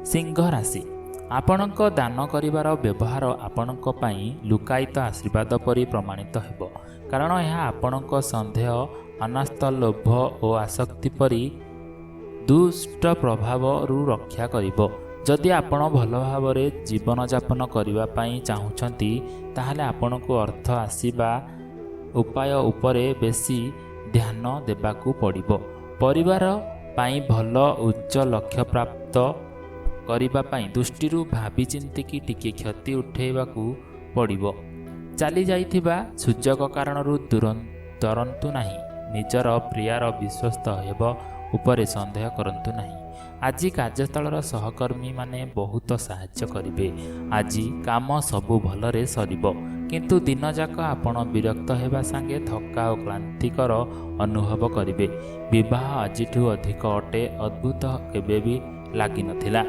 सिंह राशि आपणक दान करिवार व्यवहार आपणक पई लुकायित आशीर्वाद परि प्रमाणित हेबो कारण यह आपणक संदेह अनास्थ लोभ और आसक्ति परि दुष्ट प्रभाव रु रक्षा करिबो। जदि आपण भल भाव जीवन यापन करिवा पई चाहुछंती ताहाले आपणक अर्थ आसीबा उपाय उपरे बेसी ध्यान देबाकू पड़िबो। परिवार पाई भल उच्च लक्ष्य प्राप्त करिबा पाई दृष्टिरु भाबी चिंतिकी टिके क्षति उठेबाकू पड़िबो। चली जाइथिबा सूचक कारणरू डरंतु नाही। निजर प्रियार विश्वस्त हेब उपरे संदेह करंतु नाही। आज कार्यस्थल सहकर्मी माने बहुत साहाय्य करिवे। आज काम सबु भलरे सरिबो किंतु दिन जाक आपण विरक्त हेबा संगे थका और क्लांतिकर अनुभव करिवे। विवाह आजिठु अधिक अटे अद्भुत केबे भी लागि नथिला।